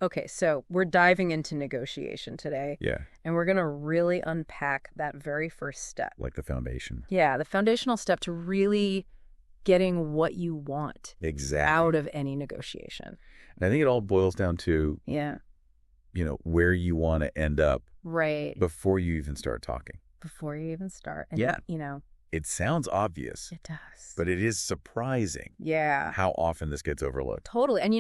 Okay, so we're diving into negotiation today, Yeah, and we're going to really unpack that very first step. like the foundation. Yeah, the foundational step to really getting what you want Exactly. out of any negotiation. And I think it all boils down to, Yeah, where you want to end up right. before you even start talking. Before you even start. And, Yeah. you know, It sounds obvious, it does. but it is surprising Yeah, how often this gets overlooked. totally. And,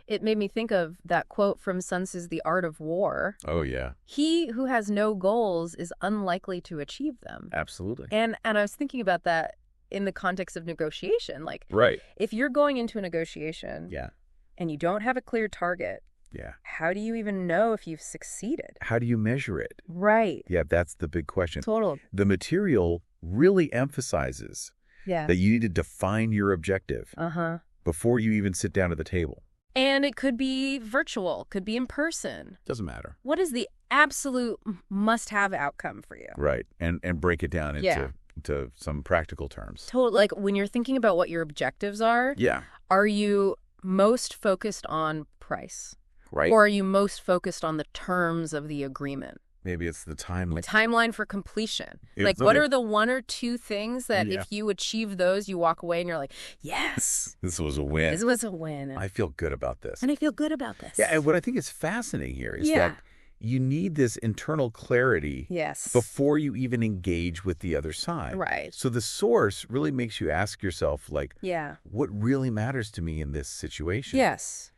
it made me think of that quote from Sun Tzu's The Art of War. Oh, yeah. He who has no goals is unlikely to achieve them. Absolutely. And I was thinking about that in the context of negotiation. Like, Right. if you're going into a negotiation Yeah. and you don't have a clear target, Yeah. how do you even know if you've succeeded? How do you measure it? Right. Yeah, that's the big question. Total. The material really emphasizes Yeah. that you need to define your objective Uh-huh. before you even sit down at the table. And it could be virtual, could be in person. Doesn't matter. What is the absolute must-have outcome for you? Right. And break it down into Yeah. to some practical terms. Total. Like, when you're thinking about what your objectives are Yeah. you most focused on price? Right. Or are you most focused on the terms of the agreement? Maybe it's the timeline. Timeline for completion. Yeah, Like, so what there- are the one or two things that Yeah. if you achieve those, you walk away and you're like, yes, This was a win. this was a win. I feel good about this. And I feel good about this. Yeah, and what I think is fascinating here is Yeah. that you need this internal clarity Yes. before you even engage with the other side. Right. So the source really makes you ask yourself, like, Yeah. what really matters to me in this situation? Yes.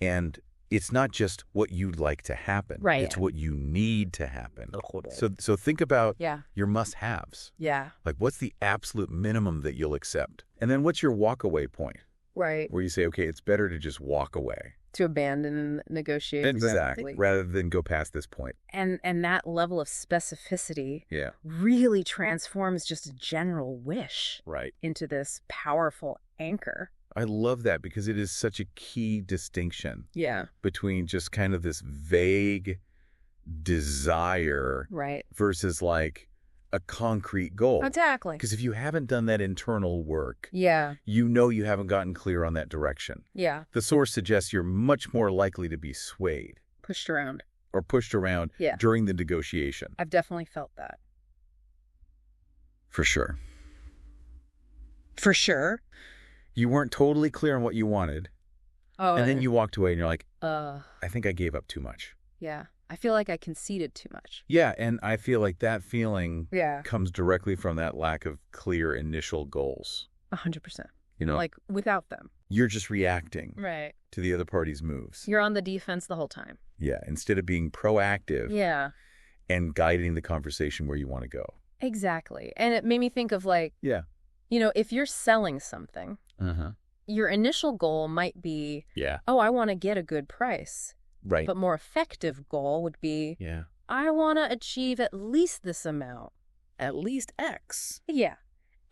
And it's not just what you'd like to happen. Right. It's what you need to happen. So think about Yeah. your must-haves. Yeah. Like, what's the absolute minimum that you'll accept? And then what's your walk-away point Right. where you say, okay, it's better to just walk away. To abandon negotiations. Exactly. Rather than go past this point. And that level of specificity Yeah. really transforms just a general wish Right. into this powerful anchor. I love that because it is such a key distinction Yeah. between just kind of this vague desire Right. versus like a concrete goal. Exactly. Because if you haven't done that internal work, Yeah. you know you haven't gotten clear on that direction. Yeah. The source suggests you're much more likely to be swayed Pushed around. or pushed around Yeah. during the negotiation. I've definitely felt that. For sure. For sure. You weren't totally clear on what you wanted, Oh, and then you walked away and you're like, I think I gave up too much. yeah. I feel like I conceded too much. Yeah, and I feel like that feeling Yeah. comes directly from that lack of clear initial goals. 100%. You know, Like, without them. you're just reacting Right. to the other party's moves. You're on the defense the whole time. Yeah, instead of being proactive Yeah. and guiding the conversation where you want to go. Exactly. And it made me think of, like, Yeah. if you're selling something, Uh-huh. your initial goal might be, Yeah. oh, I want to get a good price. Right. But more effective goal would be, Yeah. I want to achieve at least this amount. At least X. Yeah.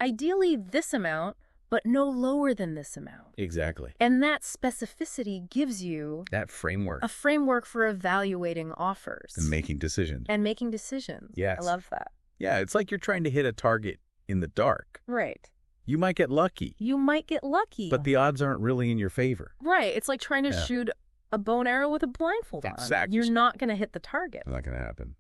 Ideally this amount, but no lower than this amount. Exactly. And that specificity gives you That framework. a framework for evaluating offers. And making decisions. And making decisions. Yes. I love that. Yeah, it's like you're trying to hit a target in the dark. Right. You might get lucky, You might get lucky. but the odds aren't really in your favor. Right. It's like trying to Yeah. shoot a bow and arrow with a blindfold on. Exactly. You're not going to hit the target. It's not going to happen.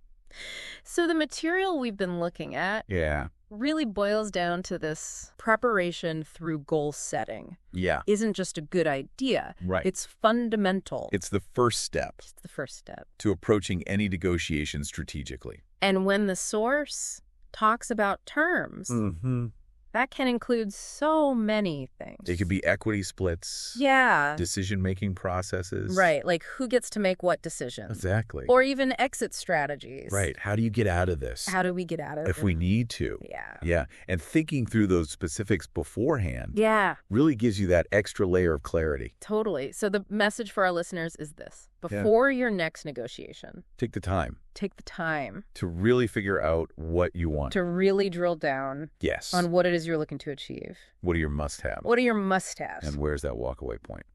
So the material we've been looking at Yeah. really boils down to this preparation through goal setting. Yeah. Isn't just a good idea. Right. It's fundamental. It's the first step It's the first step. to approaching any negotiation strategically. And when the source talks about terms, Mm-hmm. that can include so many things. It could be equity splits, Yeah. decision-making processes. Right. Like, who gets to make what decisions? Exactly. Or even exit strategies. Right. How do you get out of this? How do we get out of it? if we need to. Yeah. Yeah. And thinking through those specifics beforehand Yeah, really gives you that extra layer of clarity. totally. So the message for our listeners is this. Yeah. Before your next negotiation, Take the time take the time to really figure out what you want. to really drill down Yes. on what it is you're looking to achieve. What are your must-haves? What are your must-haves? And where's that walkaway point?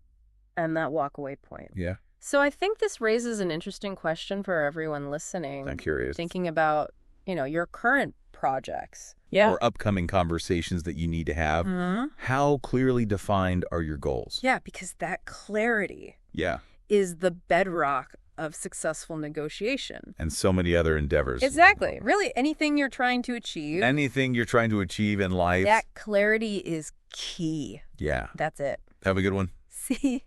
And that walk-away point. Yeah. So I think this raises an interesting question for everyone listening. I'm curious. Thinking about, your current projects. Yeah. Or upcoming conversations that you need to have. Mhm. How clearly defined are your goals? Yeah, because that clarity Yeah. is the bedrock of successful negotiation. And so many other endeavors. Exactly. Really, anything you're trying to achieve. Anything you're trying to achieve in life. That clarity is key. Yeah. That's it. Have a good one. See?